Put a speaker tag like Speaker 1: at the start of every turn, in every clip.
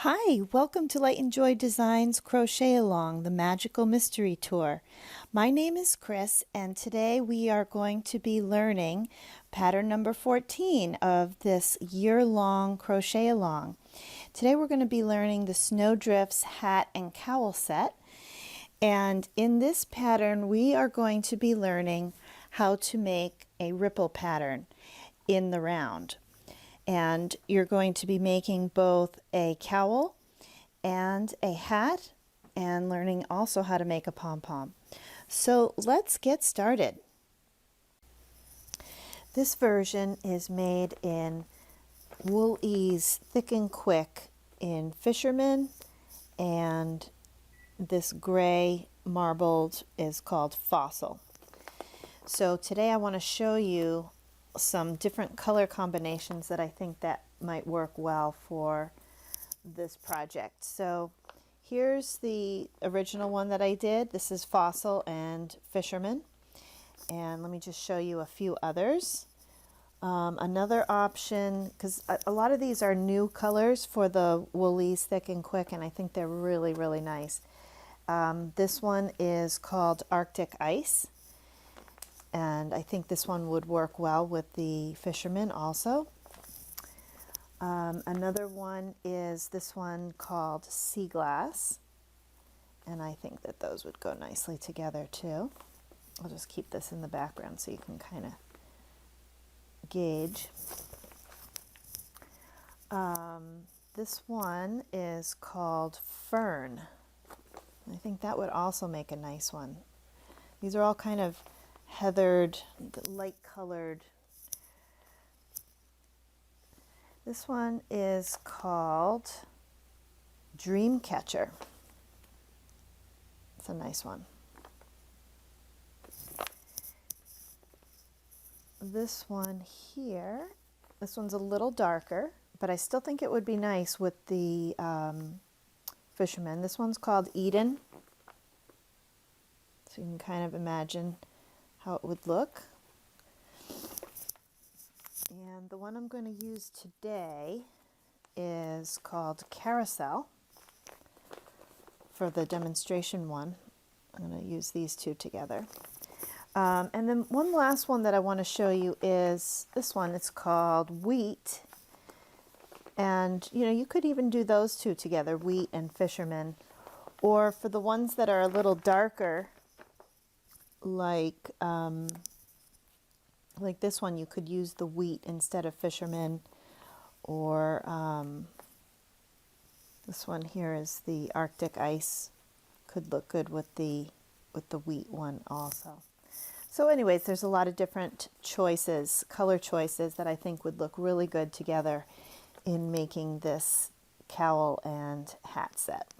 Speaker 1: Hi, welcome to Light and Joy Designs Crochet Along, the Magical Mystery Tour. My name is Chris, and today we are going to be learning pattern number 14 of this year-long crochet along. Today we're going to be learning the Snowdrifts hat and cowl set, and in this pattern we are going to be learning how to make a ripple pattern in the round. And you're going to be making both a cowl and a hat and learning also how to make a pom-pom. So let's get started. This version is made in Wool-Ease Thick and Quick in Fisherman, and this gray marbled is called Fossil. So today I want to show you some different color combinations that I think that might work well for this project. So here's the original one that I did. This is Fossil and Fisherman, and let me just show you a few others. Another option, because a lot of these are new colors for the Wool-Ease Thick and Quick, and I think they're really nice. This one is called Arctic Ice, and I think this one would work well with the Fisherman also. Another one is this one called Sea Glass, and I think that those would go nicely together too. I'll just keep this in the background so you can kind of gauge. This one is called Fern. I think that would also make a nice one. These are all kind of heathered, light colored. This one is called Dreamcatcher. It's a nice one. This one here, this one's a little darker, but I still think it would be nice with the Fisherman. This one's called Eden. So you can kind of imagine how it would look. And the one I'm going to use today is called Carousel for the demonstration one. I'm going to use these two together. And then one last one that I want to show you is this one. It's called Wheat. And you know, you could even do those two together, Wheat and Fisherman. Or for the ones that are a little darker, like this one, you could use the Wheat instead of Fisherman, or this one here is the Arctic Ice. Could look good with the Wheat one also. So anyways, there's a lot of different choices, color choices, that I think would look really good together in making this cowl and hat set.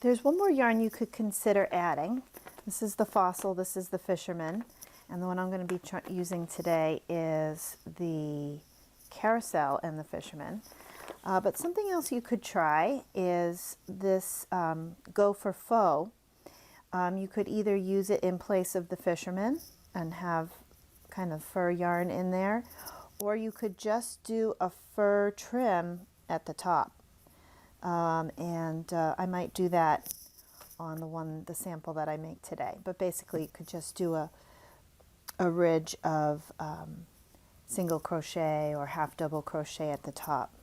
Speaker 1: There's one more yarn you could consider adding. This is the Fossil, this is the Fisherman, and the one I'm going to be using today is the Carousel and the Fisherman. But something else you could try is this Go for Faux. You could either use it in place of the Fisherman and have kind of fur yarn in there, or you could just do a fur trim at the top. I might do that on the sample that I make today. But basically you could just do a ridge of single crochet or half double crochet at the top.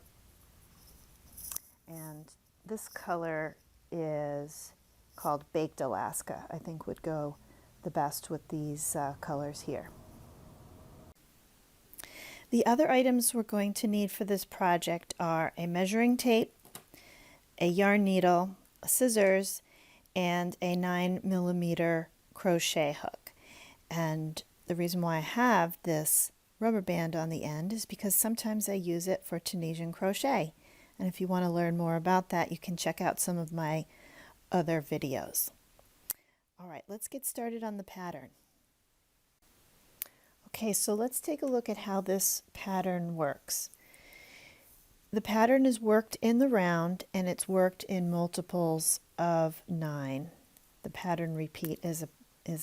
Speaker 1: And this color is called Baked Alaska. I think would go the best with these colors here. The other items we're going to need for this project are a measuring tape, a yarn needle, scissors, and a 9mm crochet hook. And the reason why I have this rubber band on the end is because sometimes I use it for Tunisian crochet. And if you want to learn more about that, you can check out some of my other videos. All right, let's get started on the pattern. Okay, so let's take a look at how this pattern works. The pattern is worked in the round and it's worked in multiples of 9. The pattern repeat is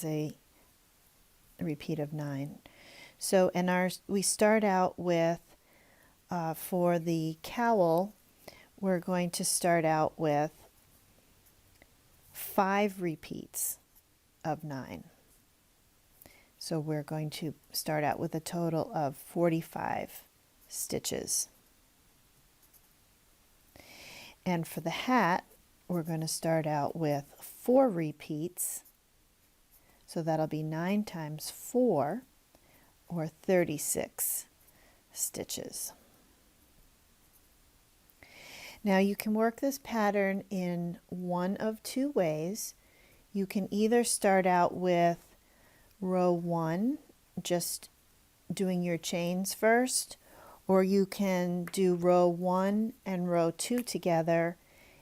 Speaker 1: a repeat of 9. So we start out with, for the cowl, we're going to start out with 5 repeats of 9. So we're going to start out with a total of 45 stitches. And for the hat, we're going to start out with 4 repeats. So that'll be 9 times 4, or 36 stitches. Now you can work this pattern in one of 2 ways. You can either start out with row 1, just doing your chains first, or you can do row 1 and row 2 together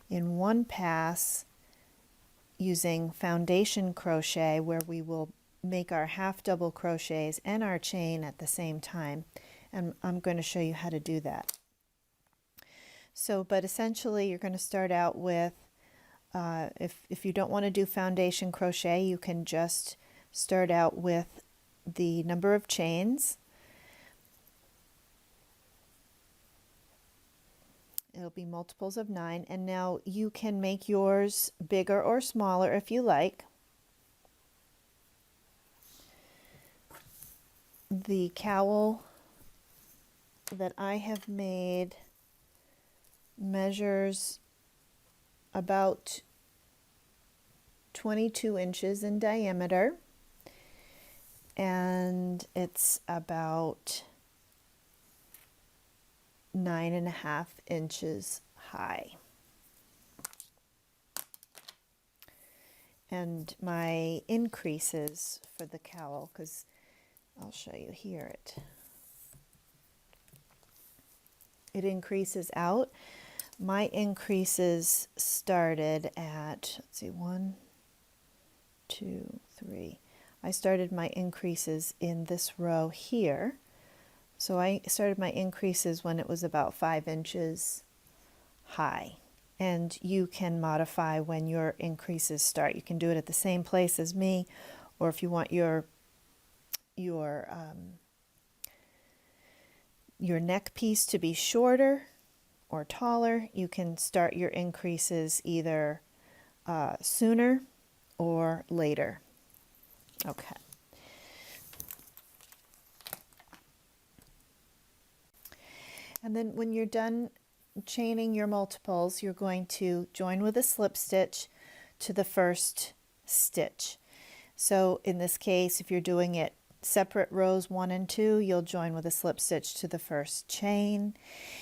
Speaker 1: in one pass using foundation crochet, where we will make our half double crochets and our chain at the same time. And I'm going to show you how to do that. So, but essentially you're going to start out with, if you don't want to do foundation crochet, you can just start out with the number of chains. It'll be multiples of 9, and now you can make yours bigger or smaller if you like. The cowl that I have made measures about 22 inches in diameter, and it's about 9.5 inches high. And my increases for the cowl, because I'll show you here, it increases out. My increases started at, let's see, 1, 2, 3. I started my increases in this row here. So I started my increases when it was about 5 inches high. And you can modify when your increases start. You can do it at the same place as me, or if you want your neck piece to be shorter or taller, you can start your increases either sooner or later. Okay. And then when you're done chaining your multiples, you're going to join with a slip stitch to the first stitch. So in this case, if you're doing it separate rows 1 and 2, you'll join with a slip stitch to the first chain.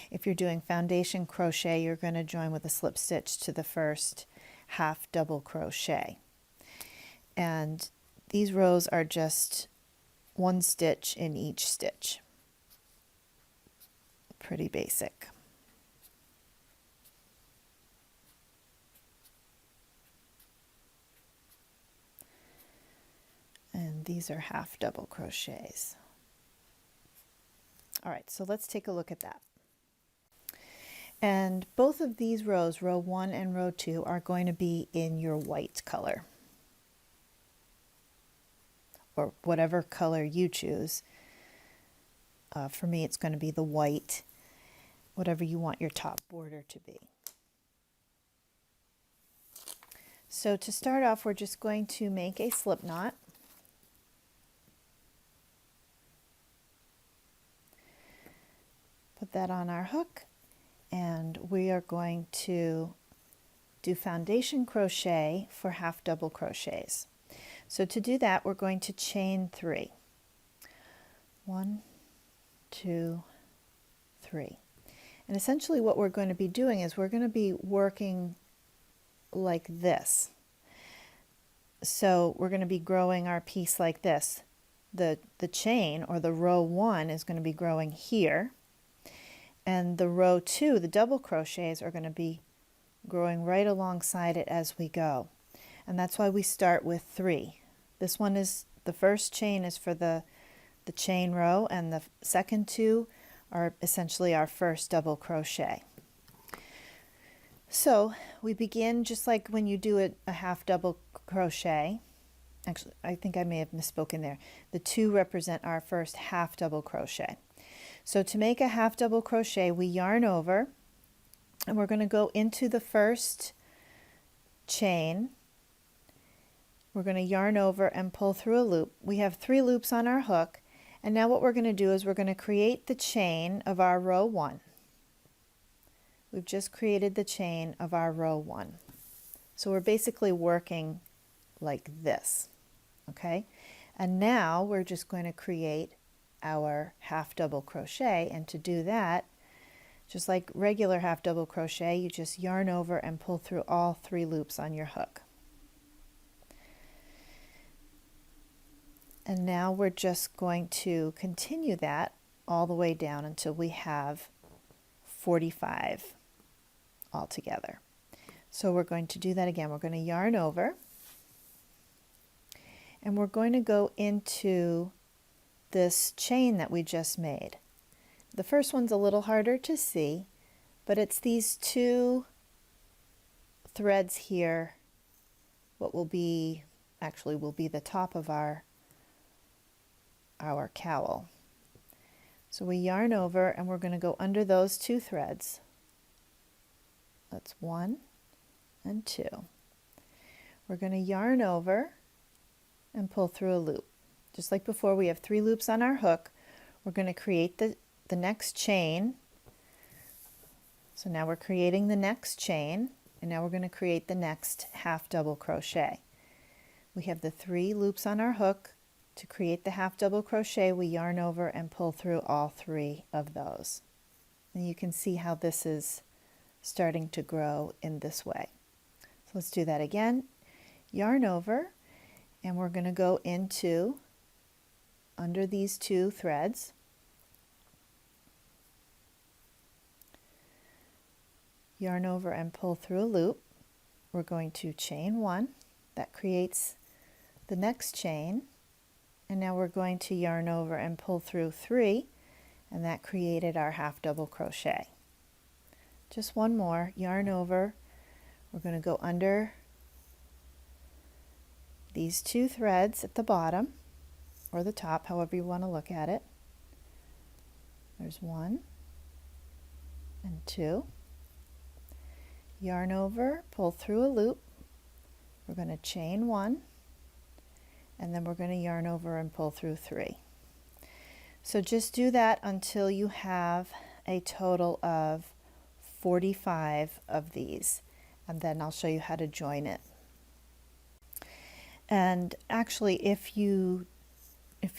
Speaker 1: If you're doing foundation crochet, you're going to join with a slip stitch to the first half double crochet. And these rows are just 1 stitch in each stitch. Pretty basic. And these are half double crochets. All right, so let's take a look at that. And both of these rows, row 1 and row 2, are going to be in your white color, or whatever color you choose. For me, it's going to be the white, whatever you want your top border to be. So to start off, we're just going to make a slip knot. Put that on our hook, and we are going to do foundation crochet for half double crochets. So to do that, we're going to chain 3. 1, 2, 3. And essentially what we're going to be doing is we're going to be working like this. So we're going to be growing our piece like this. The chain, or the row 1, is going to be growing here. And the row 2, the double crochets, are going to be growing right alongside it as we go. And that's why we start with 3. This one is, the first chain is for the chain row, and the second 2 are essentially our first double crochet. So we begin just like when you do a half double crochet. actually, I think I may have misspoken there. The 2 represent our first half double crochet. So to make a half double crochet, we yarn over, and we're going to go into the first chain. We're going to yarn over and pull through a loop. We have 3 loops on our hook, and now what we're going to do is we're going to create the chain of our row 1. We've just created the chain of our row 1. So we're basically working like this, okay? And now we're just going to create our half double crochet, and to do that, just like regular half double crochet, you just yarn over and pull through all 3 loops on your hook. And now we're just going to continue that all the way down until we have 45 altogether. So we're going to do that again. We're going to yarn over, and we're going to go into this chain that we just made. The first one's a little harder to see, but it's these 2 threads here, what will be, actually will be the top of our cowl. So we yarn over, and we're going to go under those 2 threads. That's 1 and 2. We're going to yarn over and pull through a loop. Just like before, we have 3 loops on our hook. We're going to create the next chain. So now we're creating the next chain, and now we're going to create the next half double crochet. We have the 3 loops on our hook. To create the half double crochet, we yarn over and pull through all 3 of those. And you can see how this is starting to grow in this way. So let's do that again. Yarn over, and we're going to go into under these 2 threads. Yarn over and pull through a loop. We're going to chain 1. That creates the next chain. And now we're going to yarn over and pull through 3, and that created our half double crochet. Just one more, yarn over. We're going to go under these 2 threads at the bottom, or the top, however you want to look at it. There's 1 and 2. Yarn over, pull through a loop. We're going to chain 1. And then we're going to yarn over and pull through 3. So just do that until you have a total of 45 of these, and then I'll show you how to join it. And actually, if you're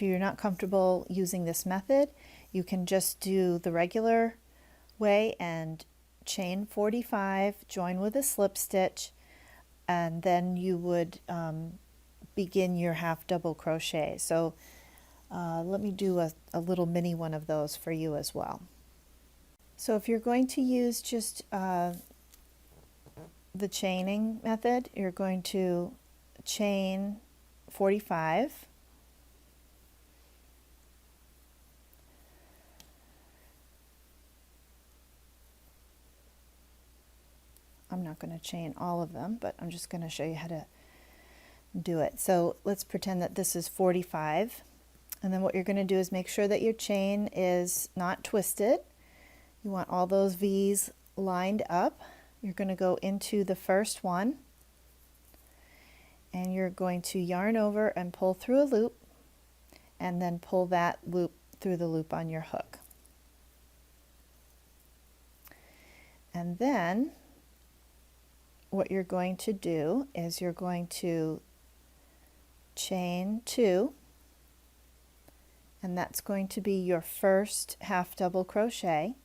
Speaker 1: not comfortable using this method, you can just do the regular way and chain 45, join with a slip stitch, and then you would begin your half double crochet. So let me do a little mini one of those for you as well. So if you're going to use just the chaining method, you're going to chain 45, I'm not going to chain all of them, but I'm just going to show you how to do it. So let's pretend that this is 45, and then what you're going to do is make sure that your chain is not twisted. You want all those V's lined up. You're going to go into the first one, and you're going to yarn over and pull through a loop, and then pull that loop through the loop on your hook. And then what you're going to do is you're going to chain 2, and that's going to be your first half double crochet.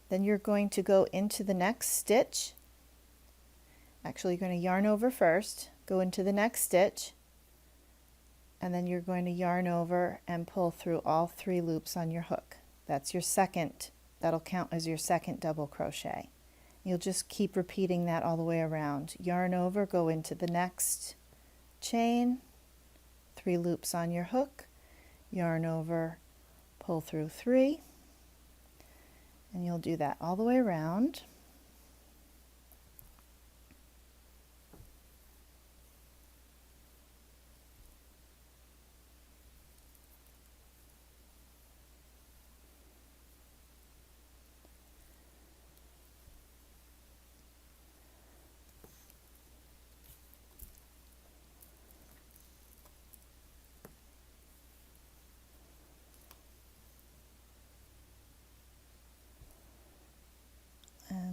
Speaker 1: Then you're going to go into the next stitch. Actually, you're going to yarn over first, go into the next stitch, and then you're going to yarn over and pull through all 3 loops on your hook. That's your second, that'll count as your second double crochet. You'll just keep repeating that all the way around. Yarn over, go into the next chain, 3 loops on your hook, yarn over, pull through 3, and you'll do that all the way around.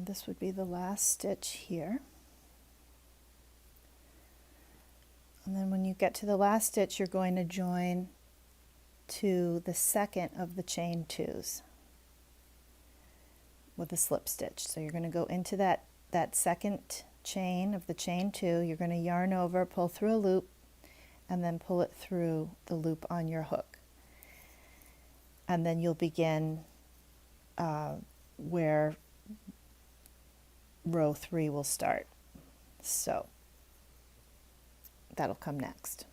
Speaker 1: this would be the last stitch here. And then when you get to the last stitch, you're going to join to the second of the chain twos with a slip stitch. So you're going to go into that second chain of the chain two, you're going to yarn over, pull through a loop, and then pull it through the loop on your hook. And then you'll begin where row 3 will start. So that'll come next.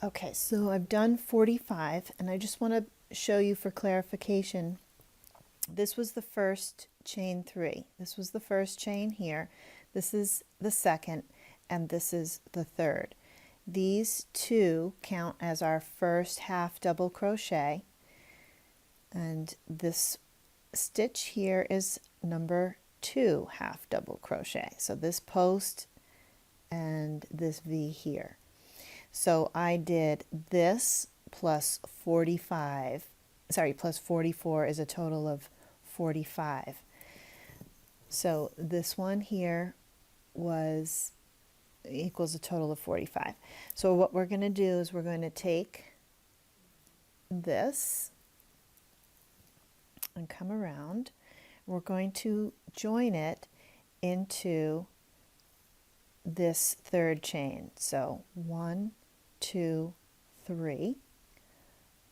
Speaker 1: Okay, so I've done 45, and I just want to show you for clarification, this was the first chain 3. This was the first chain here. This is the second, and this is the third. These two count as our first half double crochet, and this stitch here is number 2 half double crochet. So this post and this V here. So I did this plus 45, sorry, plus 44 is a total of 45. So this one here was equals a total of 45. So what we're going to do is we're going to take this and come around. We're going to join it into this third chain. So 1, 2, 3.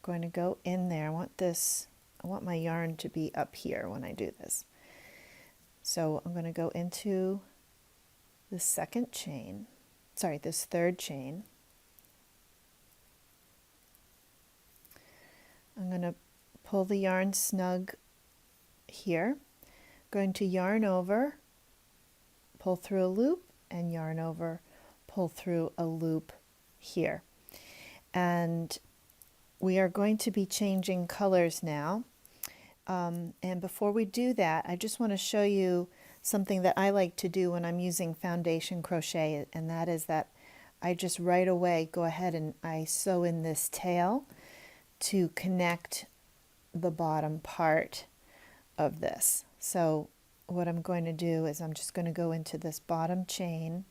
Speaker 1: Going to go in there. I want my yarn to be up here when I do this. So I'm going to go into the second chain, sorry, this third chain. I'm going to pull the yarn snug here, going to yarn over, pull through a loop, and yarn over, pull through a loop here. And we are going to be changing colors now. And before we do that, I just want to show you something that I like to do when I'm using foundation crochet, and that is that I just right away go ahead and I sew in this tail to connect the bottom part of this. So what I'm going to do is I'm just going to go into this bottom chain,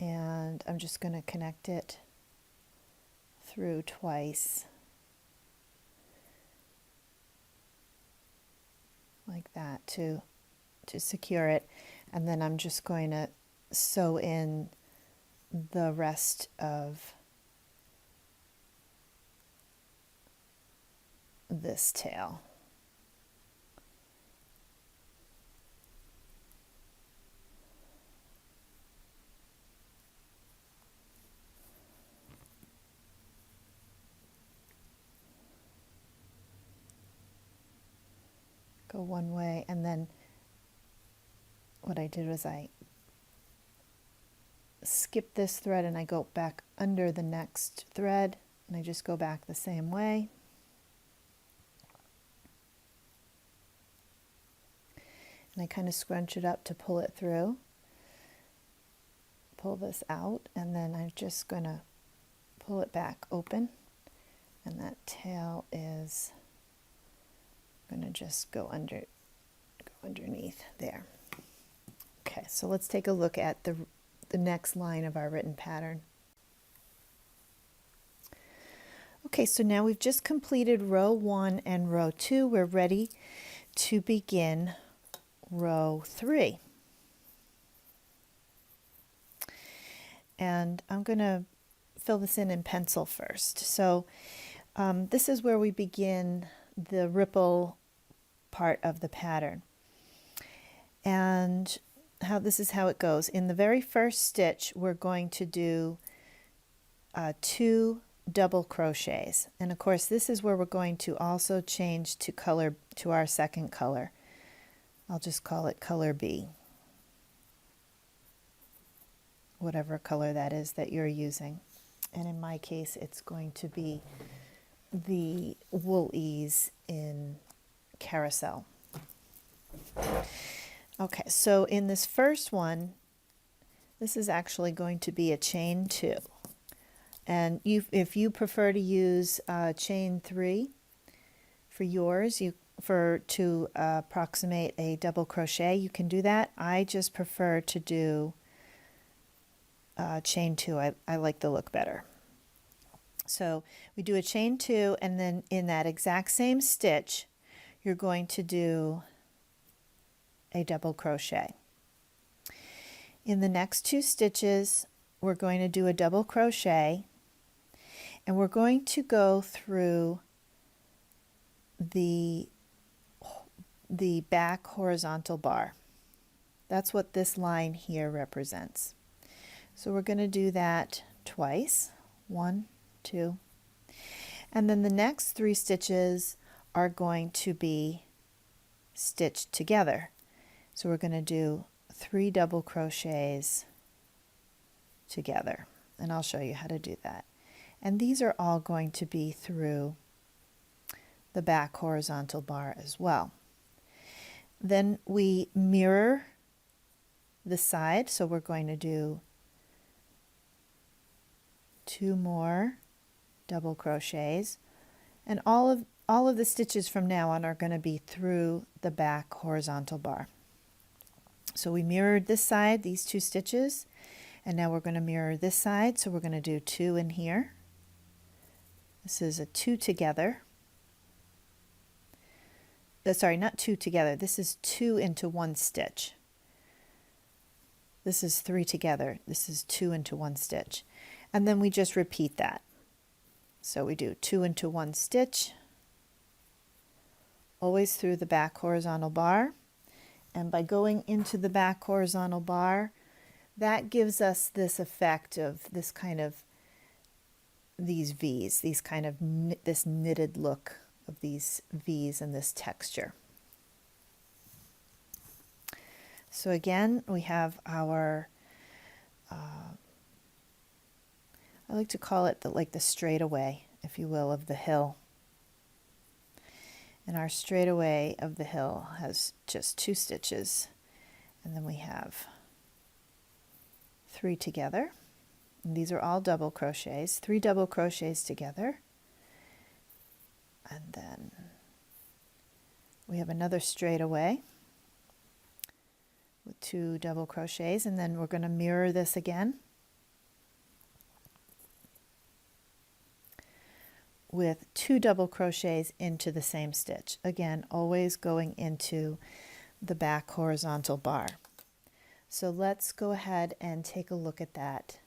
Speaker 1: and I'm just going to connect it through twice like that to secure it, and then I'm just going to sew in the rest of this tail. Go one way, and then what I did was I skip this thread and I go back under the next thread, and I just go back the same way. And I kind of scrunch it up to pull it through. Pull this out, and then I'm just going to pull it back open, and that tail is going to just go underneath there. Okay, so let's take a look at the next line of our written pattern. Okay, so now we've just completed row 1 and row 2. We're ready to begin row 3. And I'm going to fill this in pencil first. So this is where we begin the ripple part of the pattern. And this is how it goes. In the very first stitch, we're going to do 2 double crochets. And of course, this is where we're going to also change to color, to our second color. I'll just call it color B, whatever color that is that you're using. And in my case, it's going to be the Wool-Ease in Carousel. Okay, so in this first one, this is actually going to be a chain 2. And if you prefer to use chain 3 for yours, to approximate a double crochet, you can do that. I just prefer to do chain 2. I like the look better. So we do a chain 2, and then in that exact same stitch, you're going to do a double crochet. In the next 2 stitches, we're going to do a double crochet, and we're going to go through the back horizontal bar. That's what this line here represents. So we're going to do that twice. 1, 2. And then the next 3 stitches are going to be stitched together. So we're going to do 3 double crochets together. And I'll show you how to do that. And these are all going to be through the back horizontal bar as well. Then we mirror the side, so we're going to do 2 more double crochets, and all of the stitches from now on are going to be through the back horizontal bar. So we mirrored this side, these 2 stitches, and now we're going to mirror this side, so we're going to do 2 in here. This is a 2 together. Sorry, not 2 together. This is 2 into 1 stitch. This is 3 together. This is 2 into 1 stitch. And then we just repeat that. So we do 2 into 1 stitch, always through the back horizontal bar. And by going into the back horizontal bar, that gives us this effect of this kind of these V's, these kind of this knitted look of these V's and this texture. So again, we have our, I like to call it like the straightaway, if you will, of the hill. And our straightaway of the hill has just 2 stitches, and then we have 3 together. And these are all double crochets, 3 double crochets together. And then we have another straightaway with 2 double crochets, and then we're going to mirror this again with 2 double crochets into the same stitch. Again, always going into the back horizontal bar. So let's go ahead and take a look at that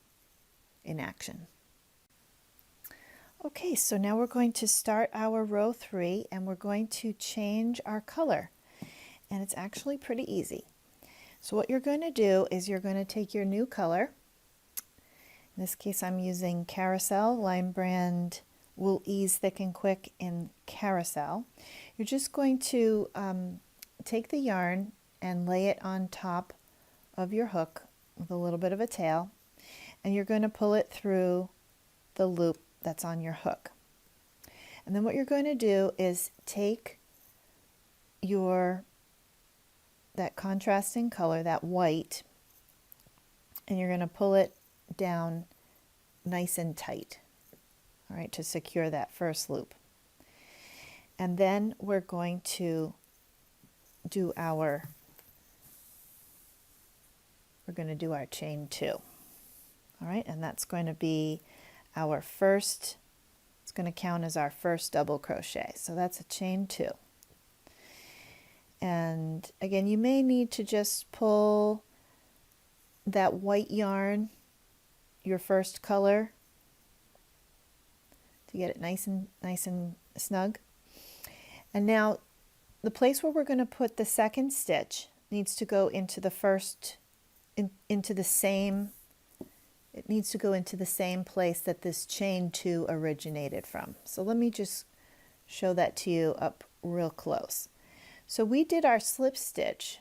Speaker 1: in action. Okay, so now we're going to start our row 3, and we're going to change our color. And it's actually pretty easy. So what you're going to do is you're going to take your new color. In this case, I'm using Carousel, Lion Brand Wool Ease Thick and Quick in Carousel. You're just going to take the yarn and lay it on top of your hook with a little bit of a tail, and you're going to pull it through the loop that's on your hook. And then what you're going to do is take that contrasting color, that white, and you're going to pull it down nice and tight, all right, to secure that first loop. And then we're going to do our chain 2. All right, and that's going to be our first, it's going to count as our first double crochet. So that's a chain 2. And again, you may need to just pull that white yarn, your first color, to get it nice and snug. And now the place where we're going to put the second stitch needs to go into the first, into the same, it needs to go into the same place that this chain 2 originated from. So let me just show that to you up real close. So we did our slip stitch.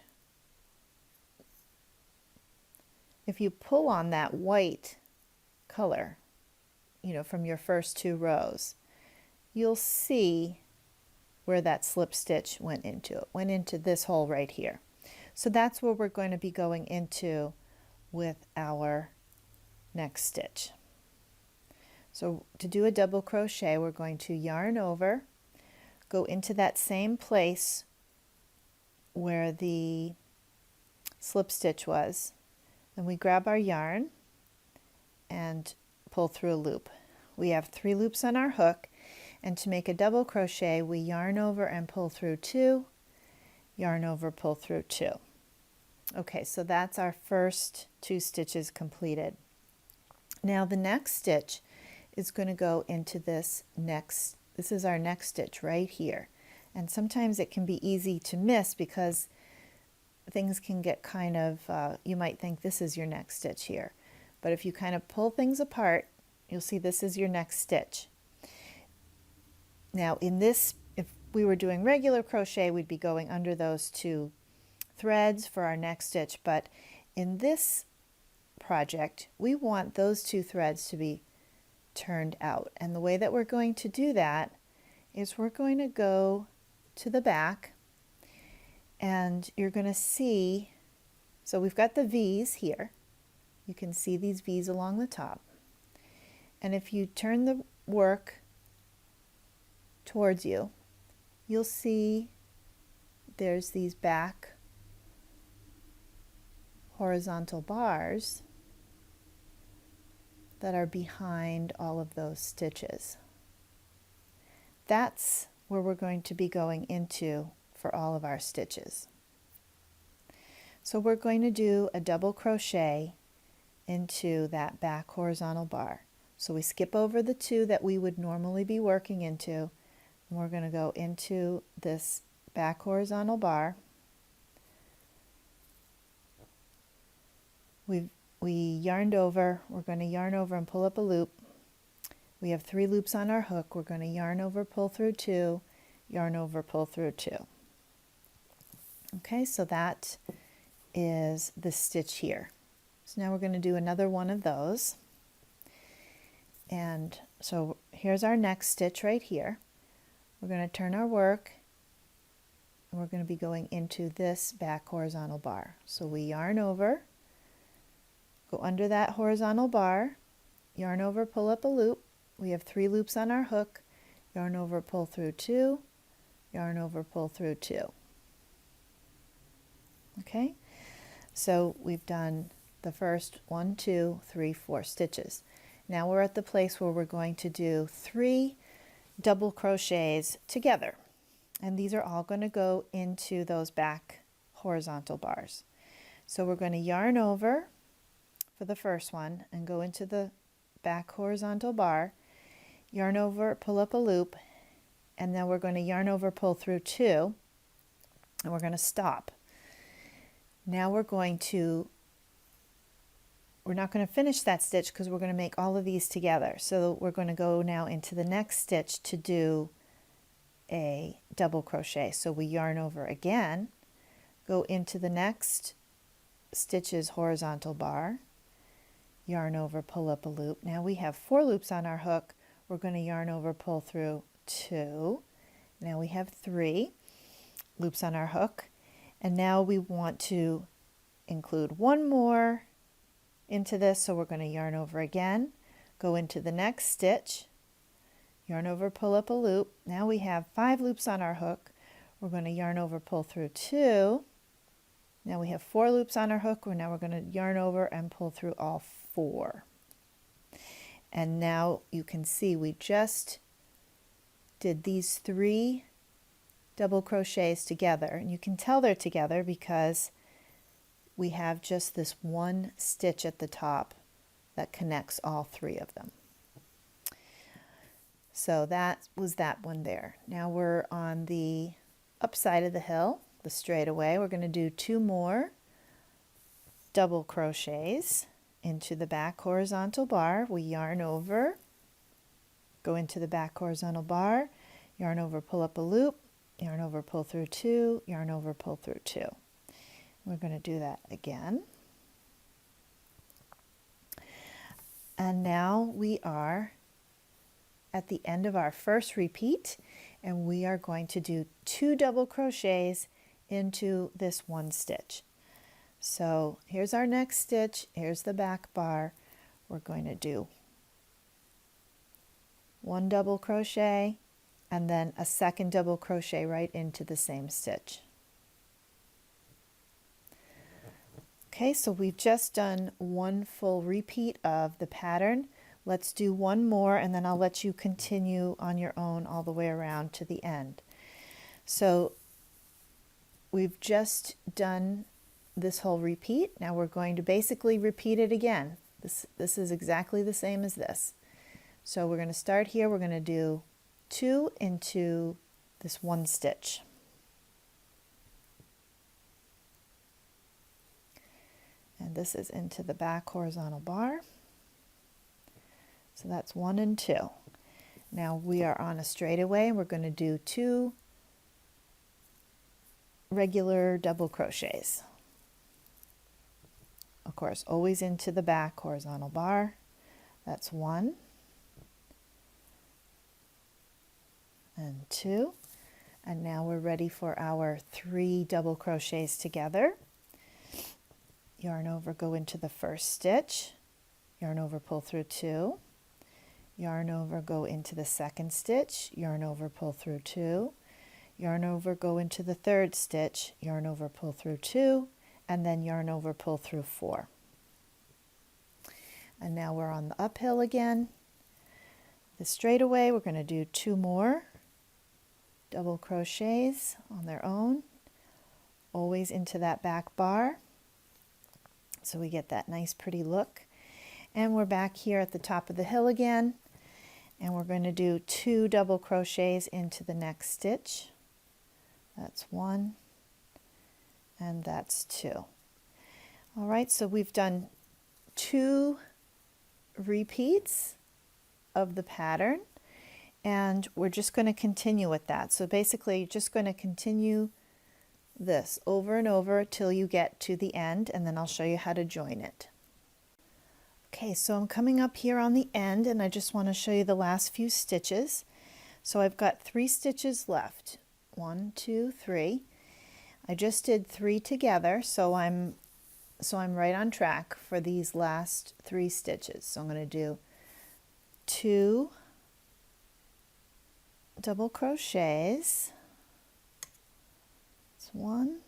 Speaker 1: If you pull on that white color, from your first 2 rows, you'll see where that slip stitch went into. It went into this hole right here. So that's where we're going to be going into with our next stitch. So to do a double crochet, we're going to yarn over, go into that same place where the slip stitch was. Then we grab our yarn and pull through a loop. We have 3 loops on our hook, and to make a double crochet, we yarn over and pull through 2, yarn over, pull through 2. Okay, so that's our first 2 stitches completed. Now the next stitch is going to go into this is our next stitch right here. And sometimes it can be easy to miss because things can get kind of, you might think this is your next stitch here. But if you kind of pull things apart, you'll see this is your next stitch. Now in this, if we were doing regular crochet, we'd be going under those 2 threads for our next stitch. But in this project, we want those 2 threads to be turned out. And the way that we're going to do that is we're going to go to the back, and you're going to see, so we've got the V's here. You can see these V's along the top. And if you turn the work towards you, you'll see there's these back horizontal bars that are behind all of those stitches. That's where we're going to be going into for all of our stitches. So we're going to do a double crochet into that back horizontal bar. So we skip over the 2 that we would normally be working into, and we're going to go into this back horizontal bar. We yarned over, we're going to yarn over and pull up a loop. We have 3 loops on our hook. We're going to yarn over, pull through 2, yarn over, pull through 2. Okay, so that is the stitch here. So now we're going to do another one of those. And so here's our next stitch right here. We're going to turn our work, and we're going to be going into this back horizontal bar. So we yarn over, go under that horizontal bar, yarn over, pull up a loop. We have 3 loops on our hook, yarn over, pull through 2, yarn over, pull through 2. Okay, so we've done the first 1, 2, 3, 4 stitches. Now we're at the place where we're going to do 3 double crochets together, and these are all going to go into those back horizontal bars. So we're going to yarn over for the first one and go into the back horizontal bar, yarn over, pull up a loop, and then we're going to yarn over, pull through 2, and we're going to stop. Now we're not going to finish that stitch because we're going to make all of these together. So we're going to go now into the next stitch to do a double crochet. So we yarn over again, go into the next stitch's horizontal bar, yarn over, pull up a loop. Now we have 4 loops on our hook. We're going to yarn over, pull through 2. Now we have 3 loops on our hook, and now we want to include 1 more into this, so we're going to yarn over again, go into the next stitch, yarn over, pull up a loop. Now we have 5 loops on our hook. We're going to yarn over, pull through 2. Now we have 4 loops on our hook. Now we're going to yarn over and pull through all 4. And now you can see we just did these 3 double crochets together, and you can tell they're together because we have just this 1 stitch at the top that connects all 3 of them. So that was that one there. Now we're on the upside of the hill, the straightaway. We're going to do 2 more double crochets into the back horizontal bar. We yarn over, go into the back horizontal bar, yarn over, pull up a loop, yarn over, pull through 2, yarn over, pull through 2. We're going to do that again. And now we are at the end of our first repeat, and we are going to do 2 double crochets into this 1 stitch. So here's our next stitch, here's the back bar. We're going to do one double crochet, and then a second double crochet right into the same stitch. Okay, so we've just done one full repeat of the pattern. Let's do one more and then I'll let you continue on your own all the way around to the end. So we've just done this whole repeat. Now we're going to basically repeat it again. This is exactly the same as this. So we're going to start here. We're going to do 2 into this one stitch. And this is into the back horizontal bar. So that's 1 and 2. Now we are on a straightaway and we're going to do 2 regular double crochets. Of course, always into the back horizontal bar. That's 1 and 2. And now we're ready for our 3 double crochets together. Yarn over, go into the first stitch, yarn over, pull through 2, yarn over, go into the second stitch, yarn over, pull through 2, yarn over, go into the third stitch, yarn over, pull through 2, and then yarn over, pull through 4. And now we're on the uphill again. The straightaway, we're going to do 2 more double crochets on their own, always into that back bar. So we get that nice pretty look. And we're back here at the top of the hill again, and we're going to do 2 double crochets into the next stitch. That's 1 and that's 2. All right, so we've done 2 repeats of the pattern, and we're just going to continue with that. So basically you're just going to continue this over and over till you get to the end, and then I'll show you how to join it. Okay, so I'm coming up here on the end and I just want to show you the last few stitches. So I've got 3 stitches left. 1, 2, 3. I just did 3 together, so I'm right on track for these last 3 stitches. So I'm going to do 2 double crochets. 1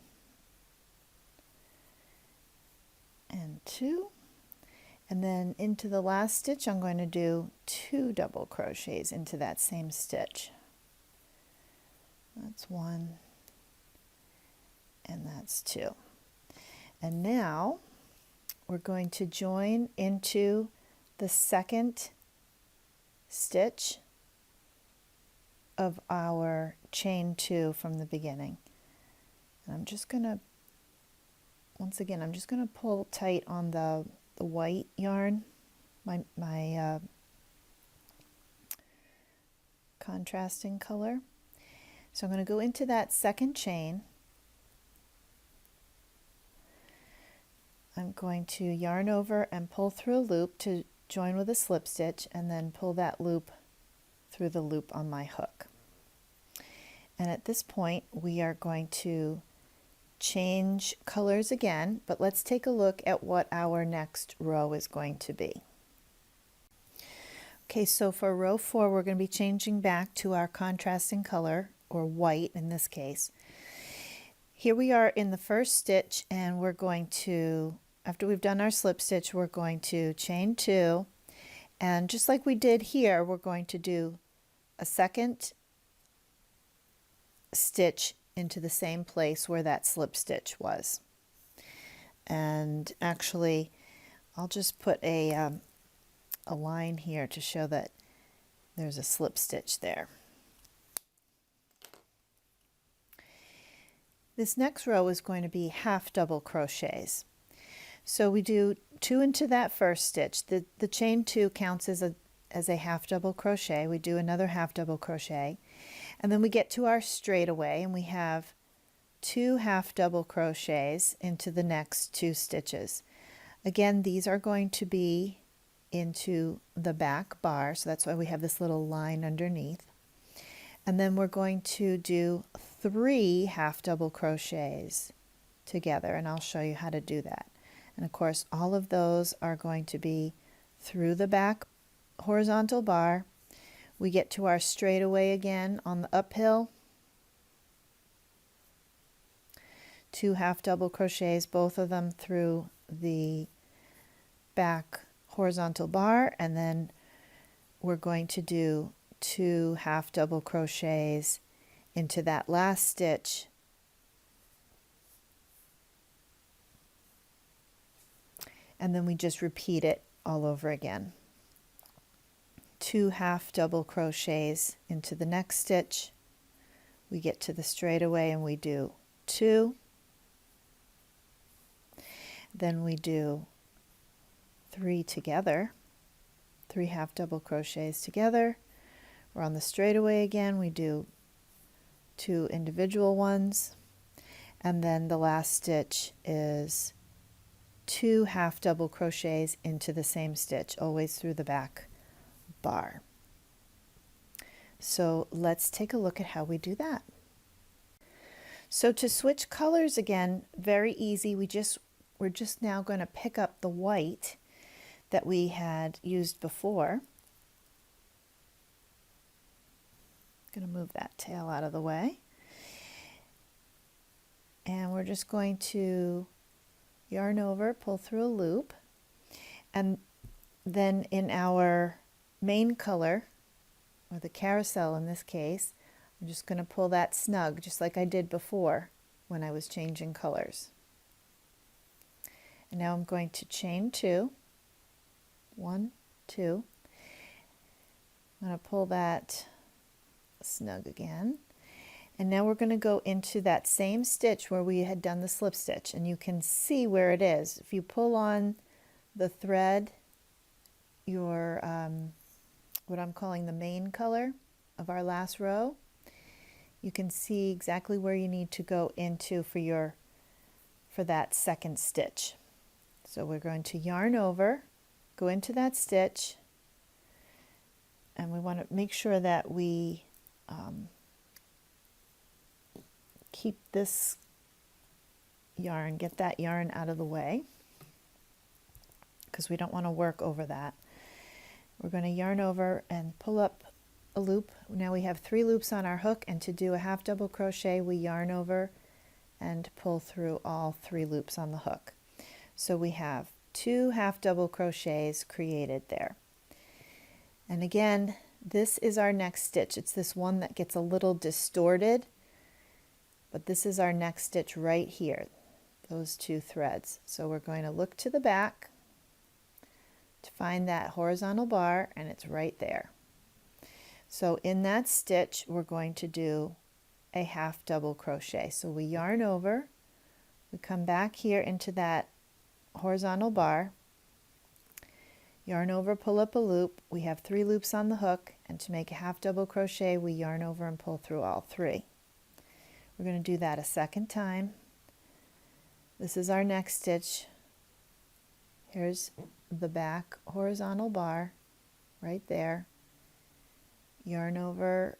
Speaker 1: and 2, and then into the last stitch I'm going to do 2 double crochets into that same stitch. That's 1 and that's 2. And now we're going to join into the second stitch of our chain 2 from the beginning. And I'm just going to, once again, I'm just going to pull tight on the white yarn, my contrasting color. So I'm going to go into that second chain. I'm going to yarn over and pull through a loop to join with a slip stitch, and then pull that loop through the loop on my hook. And at this point we are going to change colors again, but let's take a look at what our next row is going to be. Okay, so for row 4 we're going to be changing back to our contrasting color, or white in this case. Here we are in the first stitch, and we're going to, after we've done our slip stitch, we're going to chain 2, and just like we did here, we're going to do a second stitch into the same place where that slip stitch was. And actually I'll just put a line here to show that there's a slip stitch there. This next row is going to be half double crochets. So we do 2 into that first stitch. The chain 2 counts as a half double crochet. We do another half double crochet, and then we get to our straightaway and we have 2 half double crochets into the next 2 stitches. Again, these are going to be into the back bar, so that's why we have this little line underneath. And then we're going to do 3 half double crochets together, and I'll show you how to do that. And of course all of those are going to be through the back horizontal bar We get to our straightaway again on the uphill. 2 half double crochets, both of them through the back horizontal bar, and then we're going to do 2 half double crochets into that last stitch, and then we just repeat it all over again. 2 half double crochets into the next stitch, we get to the straightaway and we do 2, then we do 3 together, 3 half double crochets together. We're on the straightaway again, we do 2 individual ones, and then the last stitch is 2 half double crochets into the same stitch, always through the back bar. So let's take a look at how we do that. So to switch colors again, very easy. We're just now going to pick up the white that we had used before. Going to move that tail out of the way. And we're just going to yarn over, pull through a loop, and then in our main color, or the carousel in this case, I'm just going to pull that snug just like I did before when I was changing colors. And now I'm going to chain 2, 1, 2. I'm going to pull that snug again. And now we're going to go into that same stitch where we had done the slip stitch, and you can see where it is. If you pull on the thread, your what I'm calling the main color of our last row, you can see exactly where you need to go into for that second stitch. So we're going to yarn over, go into that stitch, and we want to make sure that we keep this yarn, get that yarn out of the way, because we don't want to work over that. We're going to yarn over and pull up a loop. Now we have 3 loops on our hook, and to do a half double crochet we yarn over and pull through all 3 loops on the hook. So we have 2 half double crochets created there. And again, this is our next stitch. It's this one that gets a little distorted, but this is our next stitch right here, those 2 threads. So we're going to look to the back to find that horizontal bar, and it's right there. So in that stitch we're going to do a half double crochet. So we yarn over, we come back here into that horizontal bar, yarn over, pull up a loop. We have 3 loops on the hook, and to make a half double crochet we yarn over and pull through all 3. We're going to do that a second time. This is our next stitch. Here's the back horizontal bar right there. Yarn over,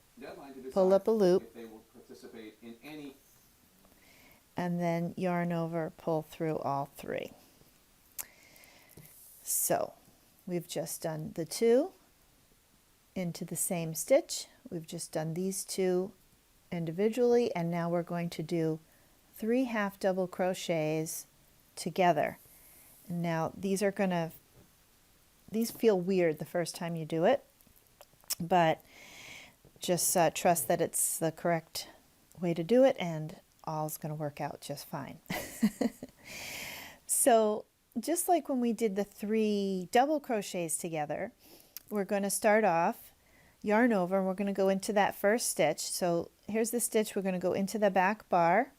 Speaker 1: pull up a loop,
Speaker 2: if they will participate in any,
Speaker 1: and then yarn over, pull through all 3. So we've just done the 2 into the same stitch. We've just done these 2 individually, and now we're going to do 3 half double crochets together. And now these feel weird the first time you do it, but just trust that it's the correct way to do it, and all's going to work out just fine. So just like when we did the 3 double crochets together, we're going to start off, yarn over, and we're going to go into that first stitch. So here's the stitch. We're going to go into the back bar,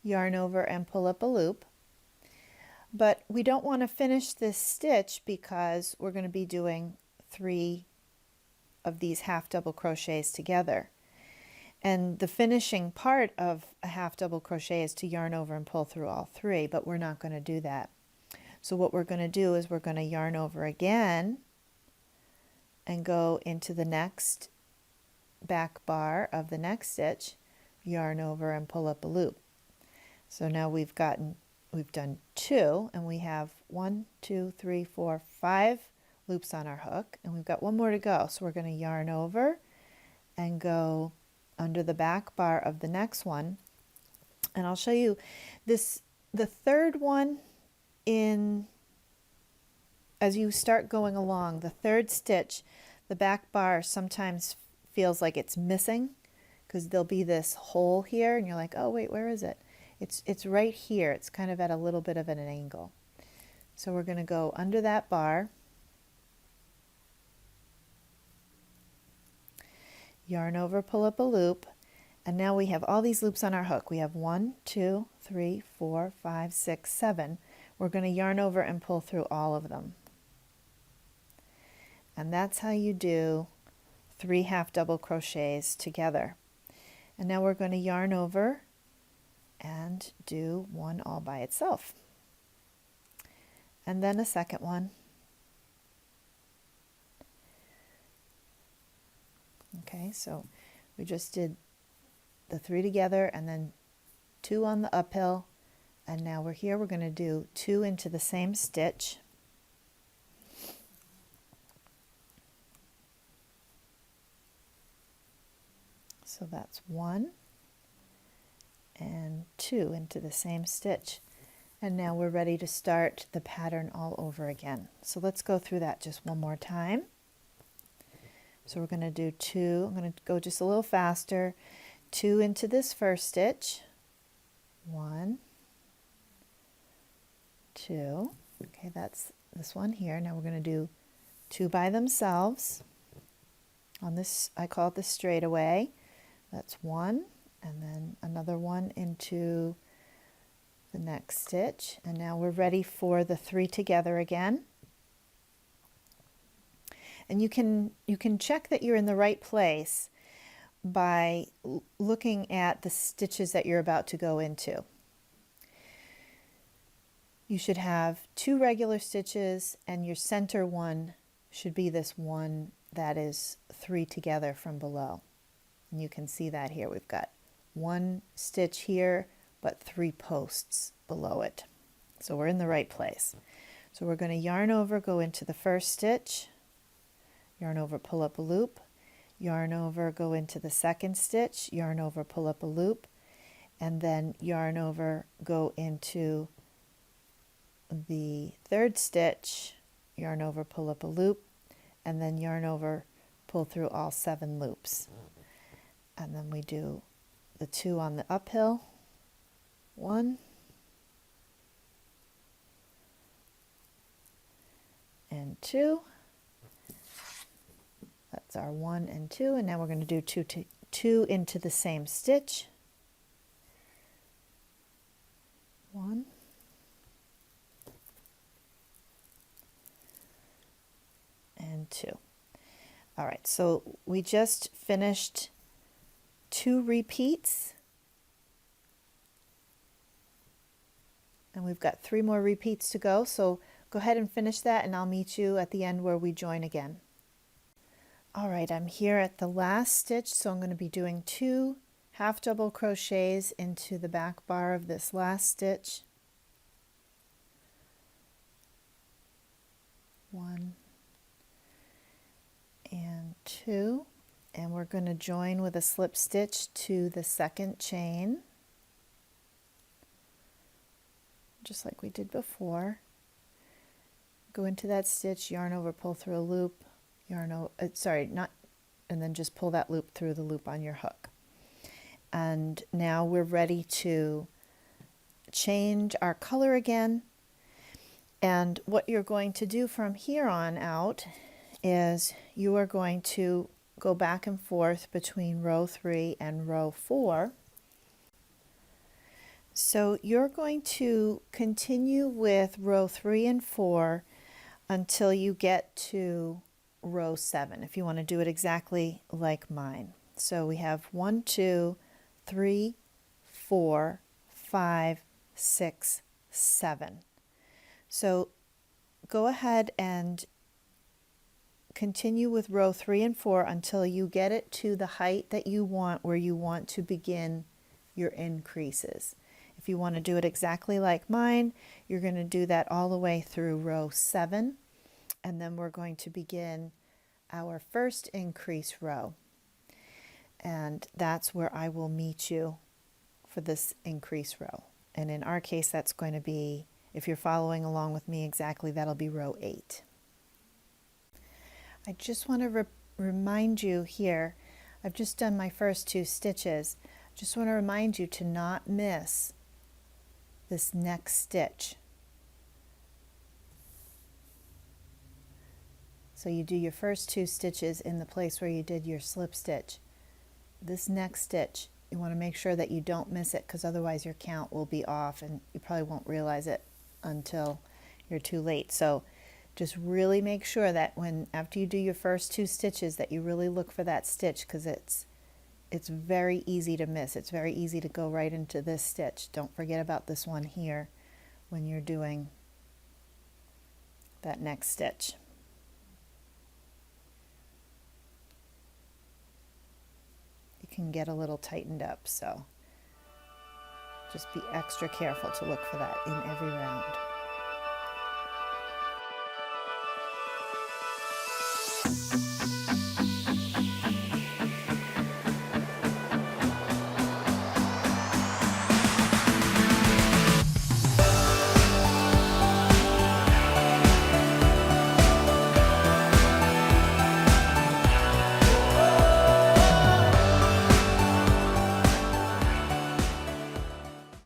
Speaker 1: yarn over and pull up a loop. But we don't want to finish this stitch because we're going to be doing 3 of these half double crochets together. And the finishing part of a half double crochet is to yarn over and pull through all 3, but we're not going to do that. So what we're going to do is we're going to yarn over again and go into the next back bar of the next stitch, yarn over and pull up a loop. So now we've done 2, and we have 1, 2, 3, 4, 5 loops on our hook, and we've got one more to go. So we're going to yarn over and go under the back bar of the next one. And I'll show you this, the third one in, as you start going along, the third stitch, the back bar sometimes feels like it's missing because there'll be this hole here and you're like, oh wait, where is it? It's right here. It's kind of at a little bit of an angle. So we're going to go under that bar, yarn over, pull up a loop, and now we have all these loops on our hook. We have 1, 2, 3, 4, 5, 6, 7. We're going to yarn over and pull through all of them. And that's how you do 3 half double crochets together. And now we're going to yarn over and do one all by itself. And then a second one. Okay, so we just did the 3 together and then 2 on the uphill, and now we're here, we're going to do 2 into the same stitch. So that's 1 and 2 into the same stitch. And now we're ready to start the pattern all over again. So let's go through that just one more time. So we're going to do 2, I'm going to go just a little faster, 2 into this first stitch, 1, 2, okay, that's this one here. Now we're going to do 2 by themselves on this, I call it the straightaway. That's 1, and then another one into the next stitch, and now we're ready for the 3 together again. And you can check that you're in the right place by looking at the stitches that you're about to go into. You should have 2 regular stitches, and your center one should be this one that is 3 together from below. And you can see that here. We've got 1 stitch here, but 3 posts below it. So we're in the right place. So we're going to yarn over, go into the first stitch, yarn over, pull up a loop, yarn over, go into the second stitch, yarn over, pull up a loop, and then yarn over, go into the third stitch, yarn over, pull up a loop, and then yarn over, pull through all 7 loops. And then we do the 2 on the uphill, 1, and 2. That's our 1 and 2, and now we're going to do 2 into the same stitch. 1, and 2. All right, so we just finished 2 repeats, and we've got 3 more repeats to go. So go ahead and finish that, and I'll meet you at the end where we join again. All right, I'm here at the last stitch, so I'm going to be doing 2 half double crochets into the back bar of this last stitch. 1 and 2, and we're going to join with a slip stitch to the second chain, just like we did before. Go into that stitch, yarn over, pull through a loop, yarn over, and then just pull that loop through the loop on your hook. And now we're ready to change our color again. And what you're going to do from here on out is you are going to go back and forth between row 3 and row 4. So you're going to continue with row 3 and 4 until you get to row 7, if you want to do it exactly like mine. So we have 1, 2, 3, 4, 5, 6, 7. So go ahead and continue with row 3 and 4 until you get it to the height that you want, where you want to begin your increases. If you want to do it exactly like mine, you're going to do that all the way through row 7, and then we're going to begin our first increase row. And that's where I will meet you for this increase row. And in our case, that's going to be, if you're following along with me exactly, that'll be row 8. I just want to remind you here, I've just done my first 2 stitches. Just want to remind you to not miss this next stitch. So you do your first 2 stitches in the place where you did your slip stitch. This next stitch, you want to make sure that you don't miss it, because otherwise your count will be off and you probably won't realize it until you're too late. So just really make sure that after you do your first 2 stitches that you really look for that stitch, because it's very easy to miss. It's very easy to go right into this stitch. Don't forget about this one here when you're doing that next stitch. It can get a little tightened up, so just be extra careful to look for that in every round.